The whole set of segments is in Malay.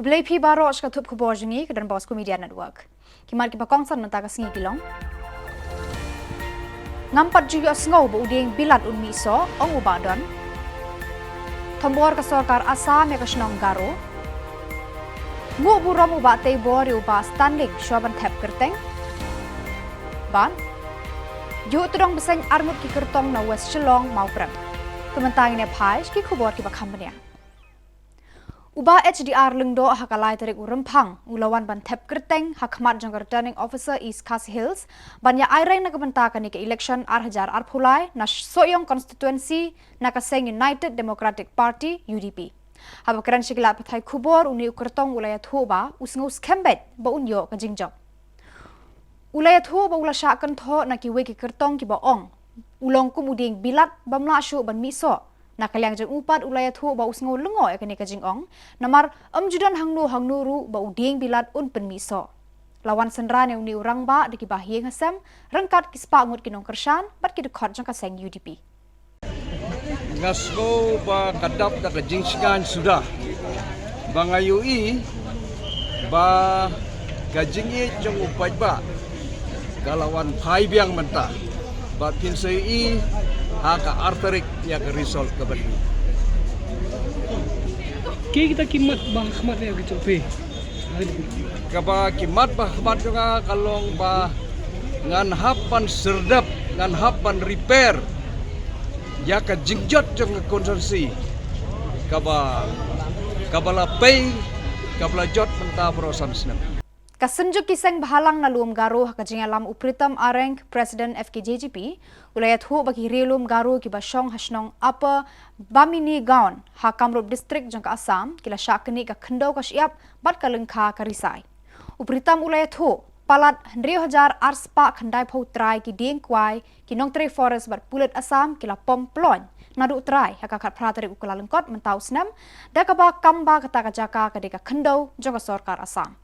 Kublai pi baro ska thup khubor jingi kedan Bosco Media Network. Kimar ki pakong san menta ka singi kilong. Ngampat juga sngau bu uding bilat unmi so ong ubadon. Tombor ka sorkar Assam ya ka snong garo. Ngu bu rom uba te bor uba standing shoban thep kerteng. Ban. Yu tudong beseng armut ki kertong na West Shillong mau prem. Kementang ini phai ki khubor ki bakhambania. Uba HDR lungdo hakalai tarik urempang ulawan ban thep kerteng hakmat jang returning officer East Khasi Hills banya aireng na kebentakan ke election arhajar arphulai na soyong constituency na kaseng United Democratic Party UDP. Habakaran shikila pathai khubor uni ukertong ulaya thuba usngus khembet ba unyo ka jingjong. Ulaya thuba ulasha kan tho na ki weki kertong ki ba ong ulong kumuding bilat bamla shu ban miso. Nakaliang jeng upat ulaya thu ba usngo lengo ya kani kajing ong namar judan hangnu ru ba uding bilat un penmiso lawan senran yang ni urang ba deki bahieng hasem rengkat kispa ngut kinong kersan bat ki dekot jang kaseng UDP ngasko ba kadap da kajing sikan sudah bangayui ba kajing i jeng upat ba galawan phai biang mentah ba pinsei haka arterik ya ke result ke bali. Kita kimat bang khmat ya ke cope. Kaba kimat bah khmat juga kalong ba ngan hapan serdap ngan hapan repair ya ke jingjot jeng konsorsi. Kabala pay kabala jot mentah perosan senam. Kasenjuk kiseng bahalang na luum garo hakajing alam upritam areng Presiden FKJGP ulayat hu bagi rilum garo ki basyong hasnong apa bamini gaon hakamrup distrik jangka Assam kila syakni ka khendau ka siap bat kalengkha ka risai. Upritam ulayat hu palat 1,000 arspa khandai phau trai ki ding kwai ki nong tre forest bat pulet Assam kila pom plon nadu trai hakakat pratari ukula lengkot mentau snam dakaba kamba kata kajaka kadeka khendau jangka sorkar Assam.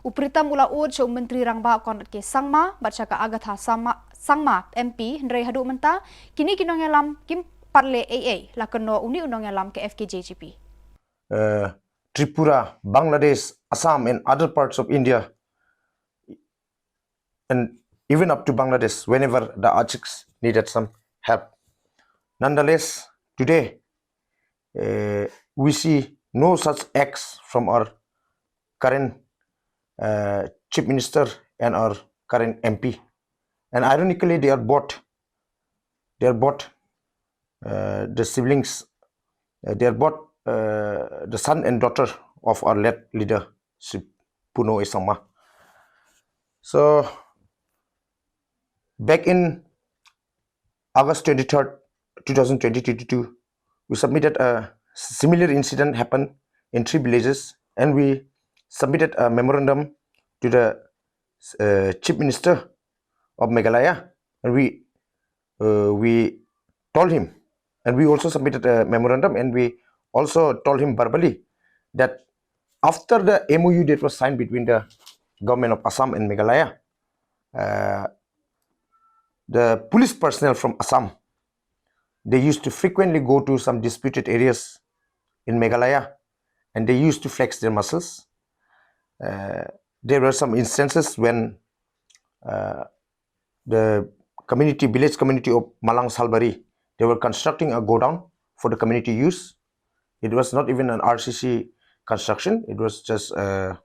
Upritam ula ud show menteri rangba konat ke sangma baca ka agatha sangma MP Hendrai Hadu menta kini kinong alam kim parle AA lakono uni unong alam ke FKJGP. Tripura, Bangladesh, Assam and other parts of India and even up to Bangladesh whenever the Achiks needed some help. Nonetheless, today we see no such acts from our current Chief Minister and our current MP, and ironically, they are both the siblings. They are both the son and daughter of our late leader, Puno Esangma. So, back in August 23rd, 2022, we submitted a similar incident happened in 3 villages, and we submitted a memorandum to the Chief Minister of Meghalaya, and we told him, and we also submitted a memorandum, and we also told him verbally that after the MOU that was signed between the government of Assam and Meghalaya, the police personnel from Assam, they used to frequently go to some disputed areas in Meghalaya, and they used to flex their muscles. There were some instances when the village community of Malang Salbari, they were constructing a godown for the community use. It was not even an RCC construction, it was just a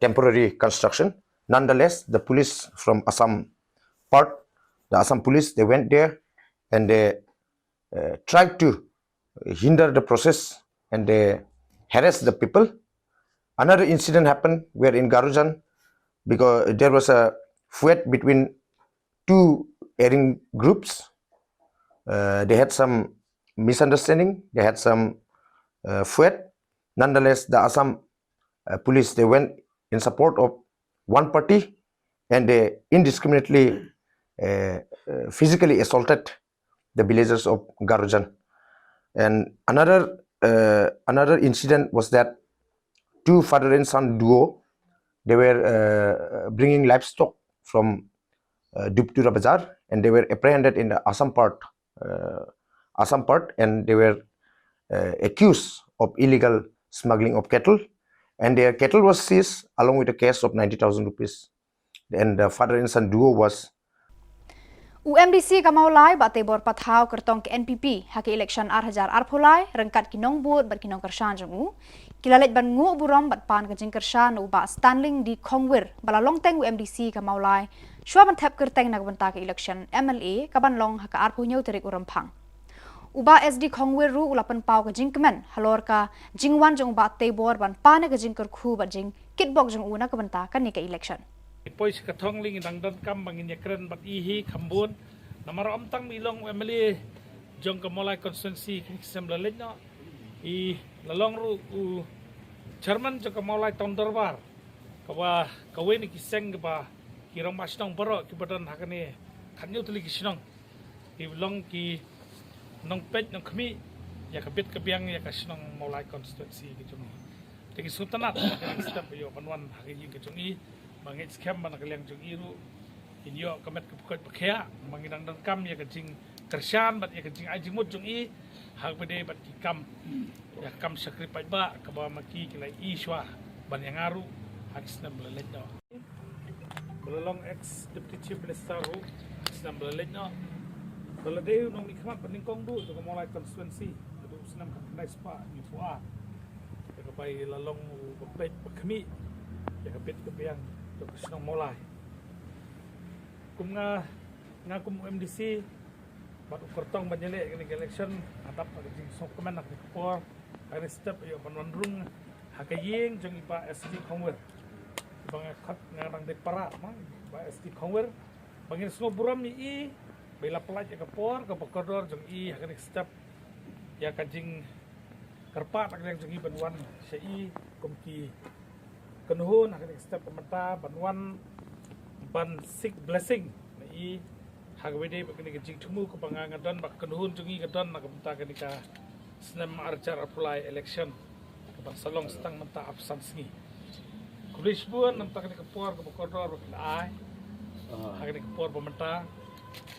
temporary construction. Nonetheless, the police from Assam the Assam police, they went there and they tried to hinder the process and they harassed the people. Another incident happened where in Garujan, because there was a fight between 2 erring groups. They had some misunderstanding, they had some fight. Nonetheless, the Assam police, they went in support of one party and they indiscriminately physically assaulted the villagers of Garujan. And another incident was that 2 father and son duo, they were bringing livestock from Duptura Bazar, and they were apprehended in the Assam part, and they were accused of illegal smuggling of cattle, And their cattle was seized along with a cash of 90,000 rupees. And the father and son duo was UMDC kamaulai ba tebor pathau kertong ke NPP haki election arhajar arpulai rengkat kinong bud bat kinong kershan jongu kilalet ban ngu buram bat pan kajing kershan uba standing di Kongwir bala longteng UMDC kamaulai shwa ban thap kerteng nak banta ke election MLA kaban long haka arpunyau terik urampang uba SD Kongwir ru ulapan pau kajing kemen halor ka jingwan jong ba tebor ban pan kajing kerkhu bat jing kitbok jong una kabanta kan ni ke election Pois katong ling dang dan kam bangin yakren bat ihi khambun namar omtang milong MLA jong kamolai constituency kisem lalit no I lalong ru chairman jong kamolai tong darbar kawa kawen kiseng ba kirong masnong baro kibadan hakane khanyu tuli kisnong I long ki nong pet nong khmi ya kabit kabiang ya kasnong molai constituency kijong tegi sultanat step yo panwan hagi kijong I mangit scam mana kalian jung iru inyo kamet kepukot pakhya mangidang dan kam ya kecing kershan bat ya kecing aji mut jung I hak bede bat kam ya kam sakri pat ba ka ba maki kilai I shwa ban yang aru hak snam lelet no belong ex deputy chief minister ru snam lelet no beladeu nong nikmat peningkong du to mulai constituency du snam ka nice pa ni fua ya ka bai lalong bepet pakhmi ya kapit kabiang untuk senang mulai. Kum kum MDC bat ukertong banjele kini election atap ada jing sok kemen nak dikepor ada step yo panwandrung hakaying jeng ipa SD Kongwir bang kat ngarang dek para mang ipa SD Kongwir bangin semua buram ni I bela pelaj ke kepor ke pekodor jeng I hakan step ya kajing kerpat ak jeng I banwan sei kumki kenuhun akan step pemerintah banwan ban sik blessing I hagwede begini kecing temu ke pangangadan bak kenuhun jungi gadan nak pemerintah kenika senam arjar apply election ke salong setang menta absan singi kulis buan nampak kenika por ke kodor ai hakan por pemerintah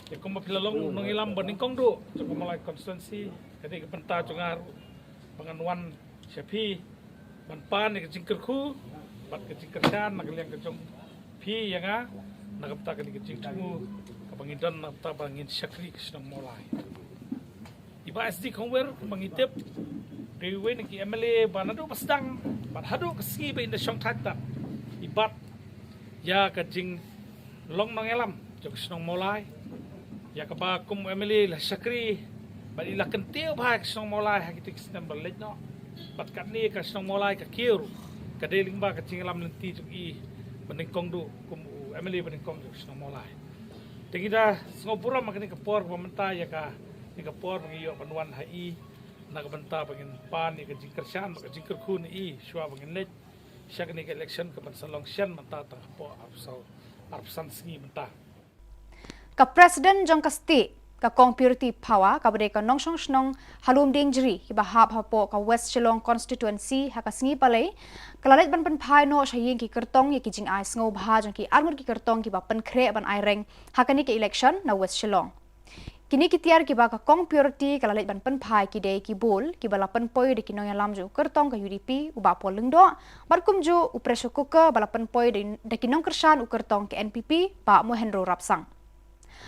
ya kuma pilalong mengilam bandingkong do cukup mulai konstituensi ketika pemerintah jungar panganwan syafi ban ni kecing kerku bat kecing kersan nak liang kecong pi yang nak kapta kan kecing temu kapangidan nak kapta bangin syakri kesenang mulai iba SD Kongwir mangitip dewe ni MLA banado pasdang bat hadu keski be inda syong thata ibat ya kecing long nangelam jok kesenang mulai ya kapa kum MLA la syakri bat ila kentiu ba kesenang mulai hakitik kesenang balik no bat kat ni kesenang mulai ka kiru kadeling ba kacing lam lenti jung I beningkong du kum MLA beningkong jung senang mulai tingida ngopura makani kepor pemerintah ya ka ni kepor ngiyo panwan HI nak benta bangin pan ni kacing kersan kacing kerkun I shwa bangin let syak ni election ke salong sian menta ta po arpsan singi menta ka president jong kasti ka kong purity power ka bade ka nongsong snong halum dingri ki bahap hapo ka West Shillong constituency ha ka singi palai kalalet ban pan phai no shaying ki kertong ye ki jing ai sngo bha jong ki armur ki kertong ki ba pan khre ban ai reng ha ka ni ki election na West Shillong kini ki tiar ki ba ka kong purity kalalet ban pan phai ki de ki bol ki bala pan poi de ki no yalam ju kertong ka UDP u ba po lengdo bar kum ju u preso kuka bala pan poi de ki nong kersan u kertong ke NPP ba Mohendro Rapsang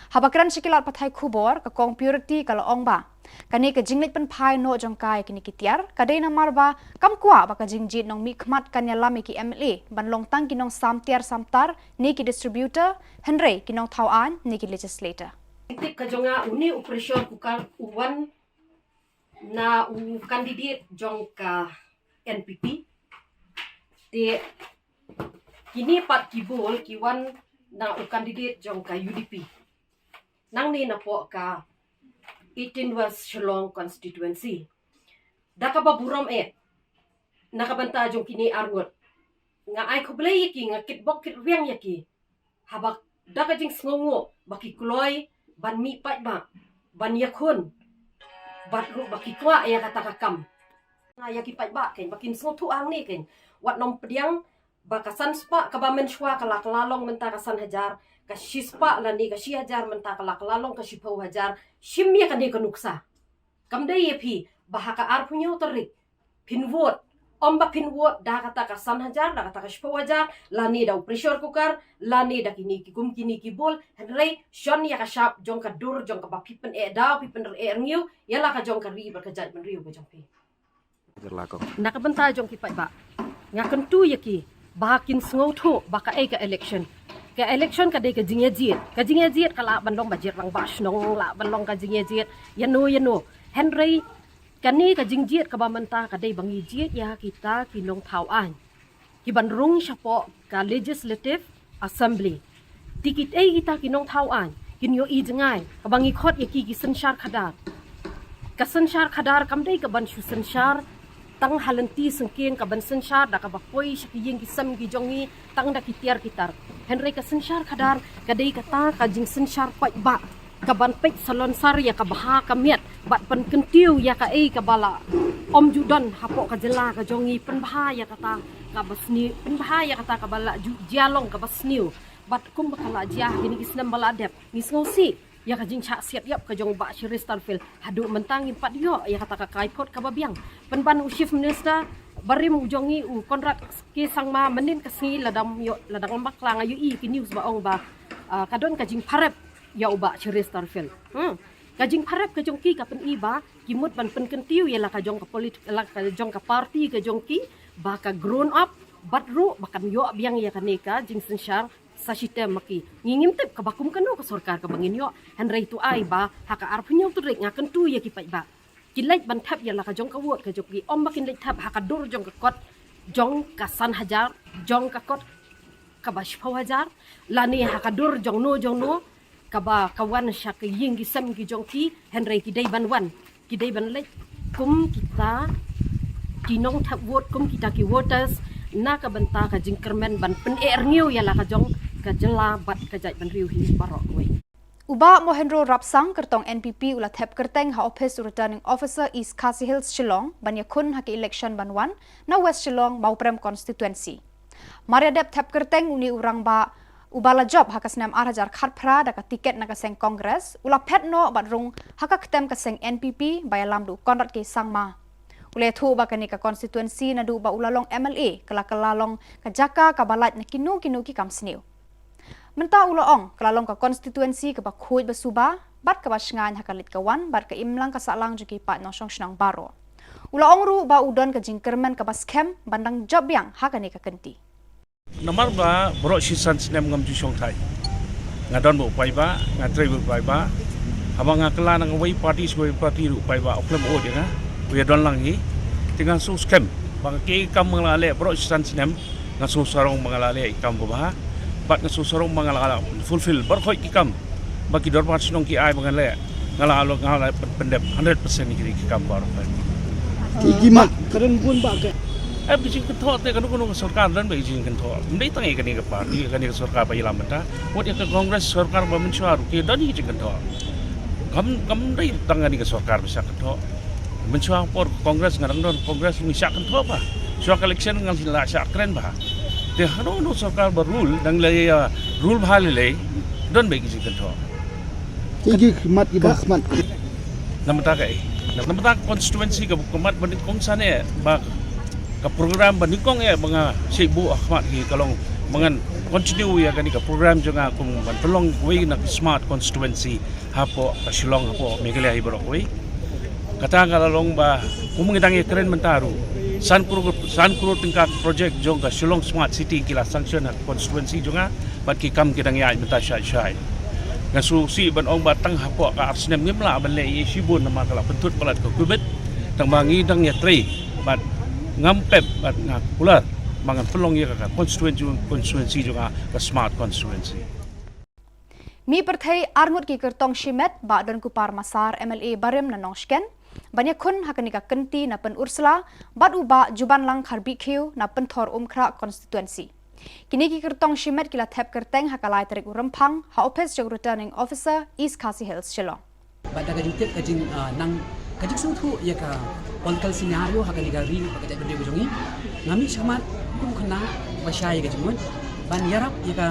habakran sikilat pathai khubor ka kong purity kala ong ba kani ka jinglit pan phai no jong kai kini kitiar kadai na marba kam kwa ba ka jingjit nong mi khmat kanya lami ki MLA ban long tang kinong samtar ni ki distributor henry kinong thawan ni ki legislator Tik ka jonga uni operation kukang uwan na candidate jong ka NPP te kini pat kibol kiwan na candidate jong ka UDP nang ni na po ka 18 West Shillong constituency daka baburam nakabanta jong kini arngot nga ay kublay yaki nga kitbok kitwiang yaki habak daka jing sngongo baki kuloy ban mi pat ba ban yakun batru baki kwa ya kata kakam nga yaki pat ba ken bakin sotu ang ni ken wat nom pediang bakasan spa kabamen shwa kala kalalong menta kasan hajar ka shispa lani ka shi hajar menta kala kalalong ka shipau hajar shimya kan ni kanuksa kamdai yepi bahaka ar punyo terik pinvot Omba pinwot dah kata ka san hajar, dah kata ka 10 hajar, lani dah pressure cooker, lani dah kini ki bol, henry shon ya ka sharp jong ka dur jong ka ba pipen daw pipen ngiu, ya la ka jong ka ri ba ka jat ben riu ba jong pi. Nak ka benta jong ki pai ba. Ngakan tu ya ki, bakin sngau thu ba ka ka election. Ka election ka dei ka jingye jiet ka la ban long ba jiet lang ba shnong la ban long ka jingye jiet, yano, henry kani ka jingjiet ka bamanta ka day bangi jiet ya kita kinong tauan. Kibanrung siya po ka Legislative Assembly. Tikit ay kita kinong tauan. Kinyo ijengay. Kabangi kot ya ki sensyar kadar. Kasensyar kadar kamday kaban syu sensyar. Tang halanti sengking kaban sensyar da kabakoy siya kiyeng kisam gijongi tang da kitiar kitar. Henry kasensyar kadar kaday kata kajing sensyar pa ba. Kaban pek salon sar ya kabaha kamiat bat pen kentiu ya ka kabala om judan hapo ka jela ka jongi penbaha ya kata kabasni penbaha ya kata kabala jialong kabasniu bat kum bakala jiah gini kisnam bala adep ngisngosi ya ka jing chak siap yap ka jong ba Shiristarfil hadu mentangin pat yo ya kata ka kaipot kababiang penban chief minister barim ujongi konrak ke sangma menin kasni ladam yo ladang baklang ayu i ki news ba ong ba kadon ka jing parep ya uba Shiristarfil. Kajing parep ka jongki ka pen iba kimut ban pen kentiu ya la ka jong ka politik la ka jong ka party ka jongki ba ka grown up batru bakan yo biang ya kaneka jing sensyar sa sistem maki ngingim tip ka bakum kanu ka sarkar ka bangin yo henry tu ai ba haka arpunyo tu rek ngaken tu ya ki pai ba kilait ban thap ya la ka jong ka wot ka jongki om bakin lait thap haka dur jong ka kot jong ka san hajar jong ka kot ka ba 10 hajar lani haka dur jong no kaba kawan sya ke ying gisam ki jongki henry kidai ban lek kum kita kinong thap wot kum kita ki voters na ka benta ka jingkermen ban pen erniu ya la ka jong ka jela bat ka jai ban riu hi barok we Uba Mohendro Rapsang kertong NPP ula thep kerteng ha Office Returning Officer East Khasi Hills Shillong ban yakun ha ke election banwan na West Shillong Mauprem constituency Maria dep thep kerteng uni urang ba ubala job haka senam arhajar khatpra da ka tiket na ka seng kongres ula phetno badrung haka ktem ka seng NPP bayalam du konrat ke sangma ule thu ba kani ka constituency na du ba ulalong MLA kala-kalalong ka jaka ka balat na kinu ki kamsniu menta ulaong kalalong ka constituency ka ba khuit ba suba bat ka ba shngan haka lit kawan bat ka imlang ka salang juki pat no song shnang baro ulaong ru ba udon ka jingkermen ka ba scam bandang job yang haka ni ka kenti Namar ba borok sisan sinem ngam ju song thai ngadon bo pai ba ngatrai bo pai ba abang ngakla nang wei party ru pai ba oklem o dia we don lang hi tingan su scam bang ke kam ngalale borok sisan sinem ngasu sarong mangalale ikam bo ba bat ngasu sarong mangalala fulfill bar khoi ki kam baki dor pat sinong ki ai bangale ngala pendep 100% ni ki kam bar Ki mat keren pun ba ke Bijing kentok te kanu sarkar dan bijing kentok. Mendai tangi kani ke parti kani ke sarkar pa ilam ta. Wat ya ke kongres sarkar ba mensuar ke dan bijing kentok. Kam dai tangani ke sarkar bisa kentok. Mensuar por kongres ngarang don kongres ni syak kentok ba. Suak election ngal la syak keren ba. Te hano sarkar ba rule dang le rule ba le don bijing kentok. Ki khmat ki ba khmat Namata kai. Namata constituency ke kumat banding kongsane ba ka program banikong ya mga sibu ahmat ki kalong mangan continue ya kani ka program jonga kung tolong way na smart constituency hapo ka Shillong hapo Meghalaya iborok way kata kalalong ba kumungitang keren mentaru san kuro tingkat project jong ka Shillong smart city kila sanction ha constituency jonga bat ki kam kitang ya menta syai ngasu si ban ong batang hapo ka arsnem ngimla ban le isibun nama kala pentut palat ka kubet tang bangi dang ya tri bat ngampep at ngakulat mangan pelong ya ka constituency juga ka smart constituency mi perthai arngut ki kertong shimet ba don kupar masar MLA barem na nongsken banyak kun hakani ka kenti na pen ursula bat uba juban lang kharbi khiu na pen thor umkhra constituency kini ki kertong shimet kila thep kerteng hakalai tarik urempang ha office jog returning officer East Khasi Hills Shillong pada kajing kajing nang kajing sutu ya ka political scenario hakali gari pakajak bende gojongi ngami samat kum khana basai ga jumun ban yarap ya ka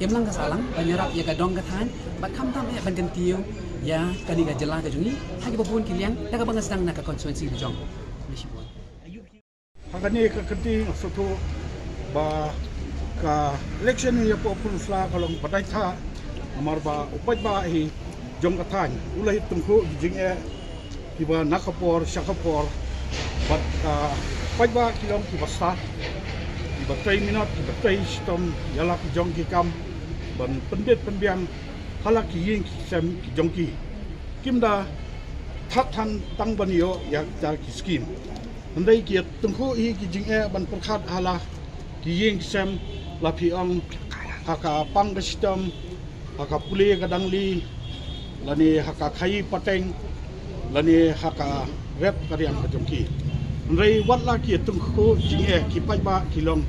emlang ka salang ban yarap ya ka dong ka than bat kham tam ya ban kentiu ya kani ga jela ga jongi hagi babun kilian daga bangas nang na ka constituency jong hakani ka kenti soto ba ka election ni po punsla kalong patay tha amar ba upat ba hi jong kathan ulai tungku jing kiba nakapor syakapor bat upat ba kilong kiba sta kiba 3 minute kiba 3 stom yala ki jong ki kam ban pendit penbiang halak ki yin ki sem ki jong ki kimda thathan tang ban yo yak jar ki skim andai ki tungku hi ki jing ban perkhat hala ki yin ki sem lapi ang haka pang gestem haka puli kadangli lani haka khai pateng lani haka rep kariang kajongki rei wat la ki tungku jinge ki paiba kilong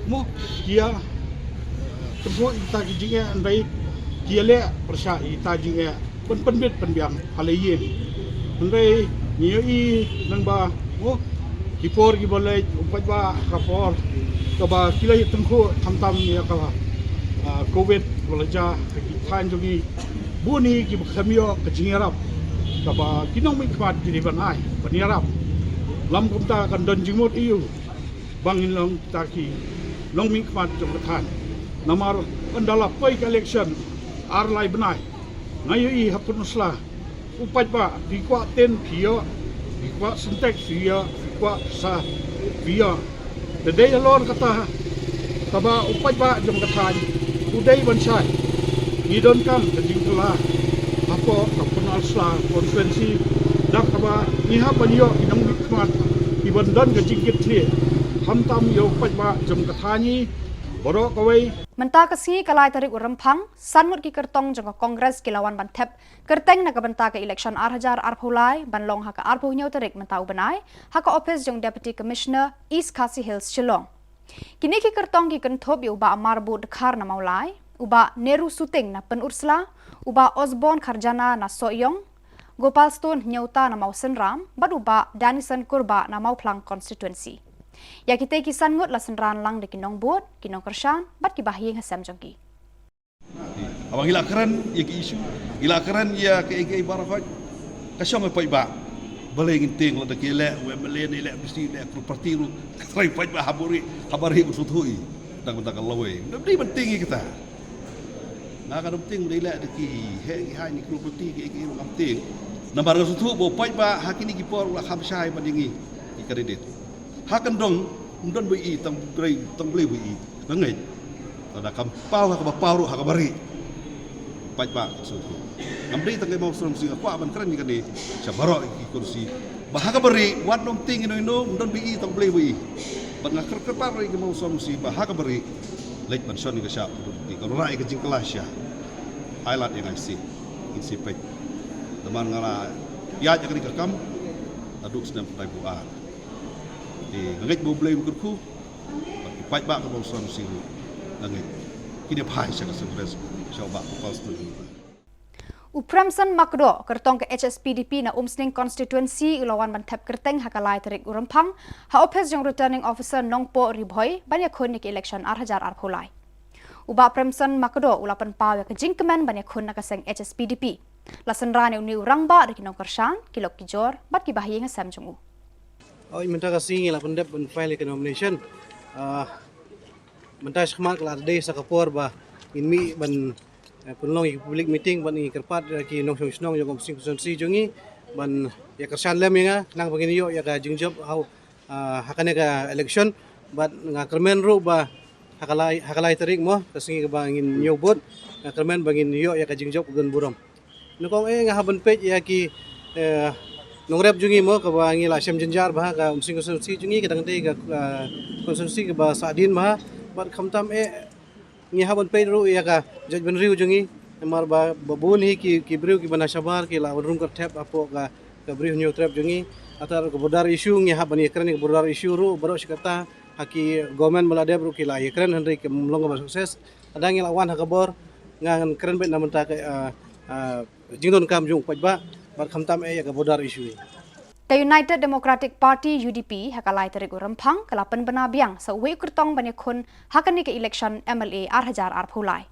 mu kia tungku ita ki jinge rei kia le persha ita jinge penbit penbiang halaye rei niyo i nang ba mu ki por ki boleh paiba kapor kaba kilai tengku tam ya kaba covid walaja kitan jogi buni ki khamio kajingarap kaba kinong mi kmat di banai paniarap lam kumta kan don jimut iu bangin long taki long mi kmat jong katan namar andala pai election ar lai banai ngayu i hapun usla upat ba dikwa ten pio dikwa sintek pio dikwa sa pio Tadai alor kata kaba upat ba jom katan udai bansai ngidon kam kajing kala apo kapunal sla konferensi dak kaba niha panyo inang mikmat ibandon kajing kitli hamtam yo upat ba jom katani boro kawai Menta kasi kalai tarik urampang sanmut ki kertong jong kongres kilawan bantep kerteng na kabanta ka election arhajar arphulai banlong haka arphu nyau tarik menta ubanai haka office jong deputy commissioner East Khasi Hills Shillong kini ki kertong ki kenthop yu ba marbu dekhar na maulai uba Neru Suting na penursla uba Osborne Kharjana na Soyong Gopal Stone nyauta na mau senram bad uba Danison Kurba na mau plang constituency ya kita kisan ngut la senran lang de kinong buat kinong kershan bat ki bahiyeng hasam jongki abang ila keren ya ki isu ila keren ya ke barakat kasyong pa iba balay ginting la de ki le we mele ni le mesti le parti ru trai pa iba habari usuthui tang tang lawe ni penting kita na ka penting le de ki he hai ni kru parti ke ru penting nambar usuthu bo pa iba hakini ki por la khamsai pandingi ki kredit hakan dong undon bui tang grei tang beli bui ngai tada kam pau ka pau ha ka bari pai ba so amri tang mau som sing apa ban keren ni kan ni sabaro ki kursi ba ha ka bari wat nom ting ino undon bui tang beli bui ban ngakar ka pa ri mau som si ba ha ka bari lek ban son ni ka sha di ka rai ka jing kelas ya highlight yang I see in si pai teman ngala ya jadi ka kam aduk sedang pai buat ngait bo blame kurku pai ba ka bo son siru ngai kini pai sa stres sa ba ko cost Upramsan Makdo kertong ke HSPDP na Umsning constituency ulawan bantep kerteng hakalai tarik urampang ha office jong returning officer Nongpo Ribhoy banyak khun ni election arhajar arphulai uba Upramsan Makdo ulapan pawe ke jingkemen banyak khun na kaseng HSPDP lasan rane uni urangba de kinong kershan kilok kijor bat ki bahiyeng sam jongu Oh, minta kasih ngila pendep ben file ke nomination. Minta sekhmat kelar day sakapor ba inmi ban penlong public meeting ban i kerpat ki nong snong yo komsing konsensi jongi ban ya kersan lem ya nang bagini yo ya ka jingjob how hakane ka election bat ngakermen ru ba hakalai tarik mo kasingi ka bangin nyobot ngakermen bangin yo ya ka jingjob gun buram. Nukong ngahaban page ya ki nongrep jungi mo ka bangi la syam jenjar bah ka umsing konsensi jungi kadang dei ka konsensi ka ba sadin bah bat khamtam ngi haban pe ru ya ka jaj ben riu jungi mar ba babun hi ki briu ki bana sabar ki la rum ka thep apo ka briu nyu trap jungi atar ka bodar issue ngi haban ye kren ka bodar issue ru baro sikata haki government malade ru ki la ye kren hendri ke mlong ba sukses adang ngi lawan ha kabor ngan kren bet namenta ka jingdon kam jung pajba bat khamtam ya ka bodar issue The United Democratic Party UDP hakalai tarik urampang kalapan benabiang sa uwi kertong banyak khun hakani ke election MLA arhajar arphulai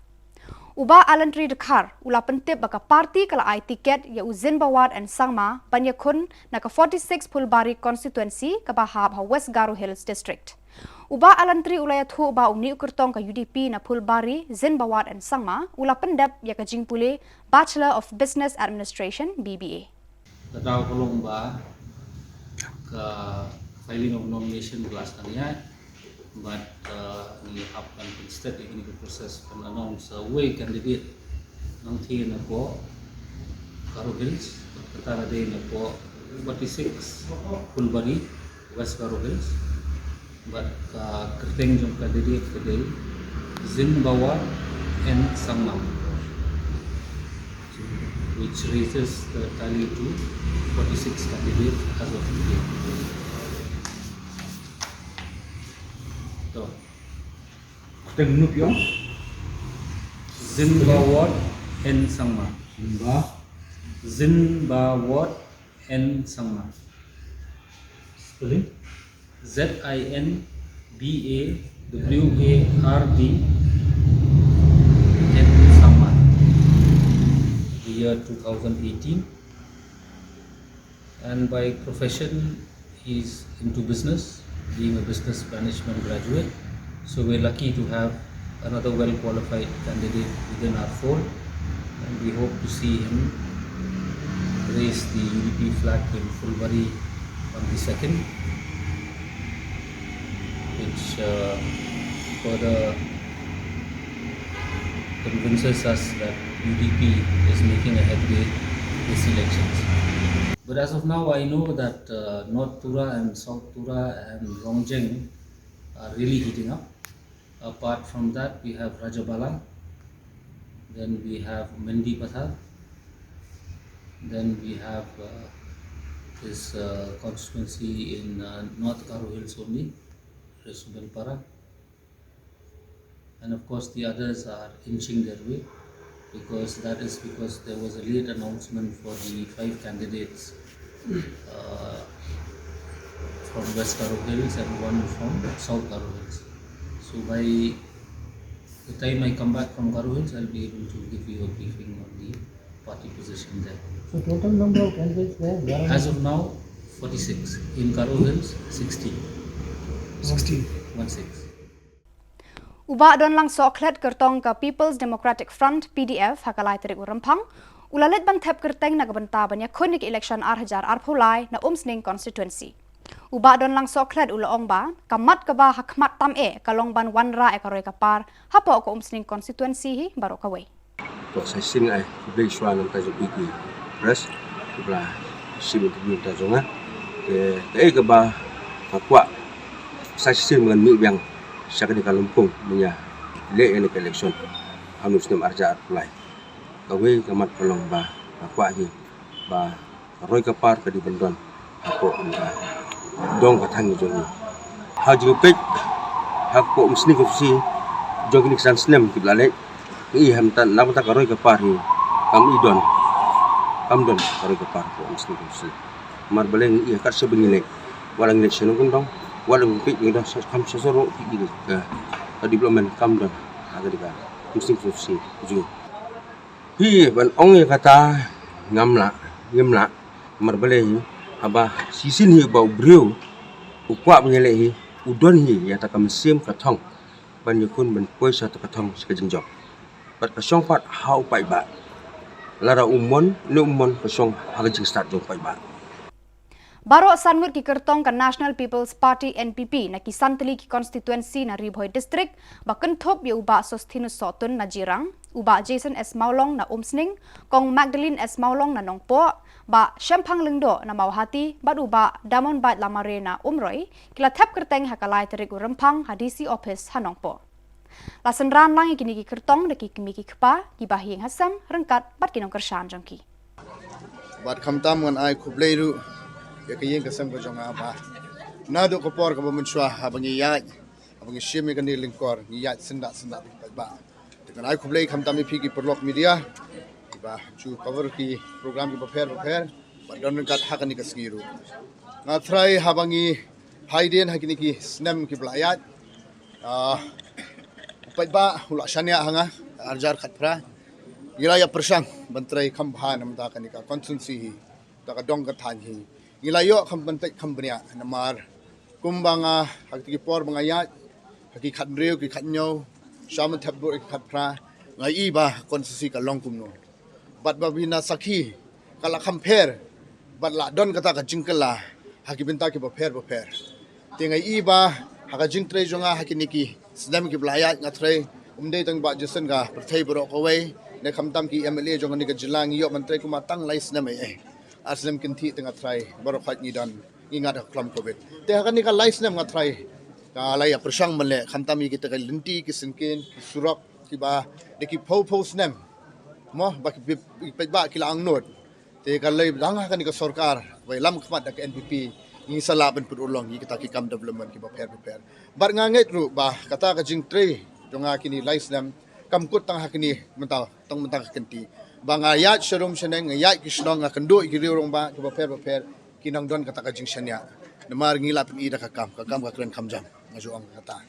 Uba alantri dekhar ula pentip baka parti kala ai tiket ya uzin bawat and sangma banyakun na ka 46 Phulbari constituency ka bahab ha West Garo Hills district. Uba alantri ulaya thu ba uni ukurtong ka UDP na Phulbari, Zin Bawat and Sangma ula pendap ya ka jingpule Bachelor of Business Administration BBA. Tataw kulong ba ka filing of nomination kelas kaniya, but we have an instead ini proses kan announce way candidate ng thi na po Garo Hills, kata na din na po 46 Phulbari, West Garo Hills, but kerteng jong candidate today Zin Bawat and Sangma, which raises the tally to 46 candidates as of today. So, Zin Bawat and Sangma. Zin Bawat and Sangma. Spelling? ZINBAWARD and Sangma. The year 2018. And by profession, he's into business, being a business management graduate. So we're lucky to have another well-qualified candidate within our fold, and we hope to see him raise the UDP flag in Phulbari on the 2nd, which further convinces us that UDP is making a headway this elections. But as of now, I know that North Tura and South Tura and Rongjeng are really heating up. Apart from that, we have Rajabala, then we have Mendi Patha, then we have this constituency in North Garo Hills only, Resubelpara, and of course the others are inching their way, because there was a late announcement for the 5 candidates from West Garo Hills and 1 from South Garo Hills. So by the time I come back from Garo Hills, I'll be able to give you a briefing on the party position there. So total number of candidates there? As of now, 46. In Garo Hills, 16. 16. 16. Uba don lang soklet kertong ka People's Democratic Front PDF hakalai terik urempang ulalet ban thep kerteng na gabanta banya khonik election arhajar arphulai na umsning constituency. Uba don lang soklet ulaong ba kamat ka ba hakmat tam kalong ban wanra karoy kapar hapo ko umsning constituency hi baro kaway. To sa sing ay big swan ng tajo piki press bla sibu tu ta zonga ke ka ba hakwa sa sing ngan mi biang sa kani kalumpong niya le ini election anus nem arja arphulai kaway kamat kalong ba hakwa hi ba karoy kapar ka di bendon hapo ba dong katang joni haji pek hakko umsni ko si jogni san snem kiblale i hamtan namata karoy kapar hi kam idon kam don karoy kapar ko umsni ko si mar baleng i kar se bengile walang election kun dong walang pek ni dong kam sesoro di ka development kam don aga diga umsni ko si ju hi ban ong kata ngamla mar baleng aba sisin hi bau breu ukwa bengele hi udon hi ya ta kam sim katong ban yakun ban poi sa ta katong sekajing job bat kasong pat hau pai ba lara umon ne umon kasong hagajing start jong pai ba Baro sanmut ki kertong ka National People's Party NPP na kisanteli ki constituency na Ribhoy district baken thop ya uba Sostinus Sotun na Jirang, uba Jason S Maulong na Umsning, kong Magdalene S Maulong na Nongpo, ba Syampang Lengdo na Mauhati, bat uba Damon Bat Lamare na Umroy, kila tap kerteng hakalai terik urempang hadisi office hanongpo. Lasenran lang ikini ki kertong deki kimi ki kepa, gibahing hasam, rengkat bat kinong kersan jongki. Bat kamtam ngan ai kubleiru ya kayeng kasam ko jong aba nado ko por ka bumunswa habang iyay habang shimi kan lingkor iyay senda ba dengan ai kublei kamtam pi ki perlok media ba chu cover ki program ki prepare ba don kat hakan ni kasgiru ngatrai habangi haiden hakini ki snem ki blayat ba hula shania hanga arjar khat pra ngila ya persang bantrai khambha nam ta kanika constituency hi ta ka dong ka than hi ngila yo kham bantai khambria namar kumbanga hakti por banga ya haki khat reu ki khat nyo shaman thap do khat pra ngai i ba constituency ka long kum no bat ba bina sakhi kala khamper bat la don kata ka jingkala haki binta ki ba pher tengai i ba haka jingtre jonga hakiniki sedam ki blaya ngatre umde tang ba jason ga perthai bro ko wei ne khamtam ki MLA jonga ni ga jilang yo mantre kuma tang lais na mai aslam kinthi tang atrai baro khat ni dan ingat klam covid te haka ni ka lais na ngatrai ka laya persang male khamtam ki ta linti ki sinkin surak ki ba de ki pho snem mo ba ki ba ki la ang not te ka lay dang haka ni ka sarkar wei lam khmat da NPP ni sala ben put ulong ni kita ki kam development ki ba prepare bar nga nget ru ba kata ka jing tre jonga kini laislam kam kut tang hakini mental tong mental kenti ba nga ya sharum sheneng ya ki shnong nga kendo ki rong ba ki ba prepare kinang don kata ka jing shanya namar ngila pin ida ka kam ka kren kam jam nga jo ang kata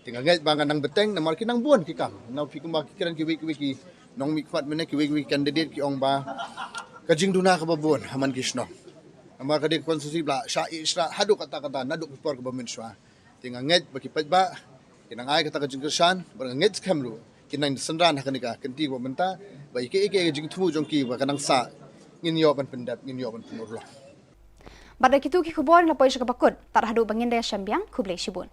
tinga nget ba nga nang beteng namar kinang buon ki kam na fi kuma ki kiran ki wiki nong mi khwat mene ki wiki candidate ki ong ba ka jing duna ka ba buon haman ki shnong amar kadik konstitusi bla sya isra hadu kata naduk por ke baminswa tinga nget baki pajba kinang ai kata jingkersan bar nget khamru kinang senran hakanika kenti bo menta ba ike jing thu jongki ba kanang sa ngin yo ban pendap ngin yo ban penurlo Pada kitu ki khubor na poisha ka bakut tar hadu bangin daya syambiang kublai shibun.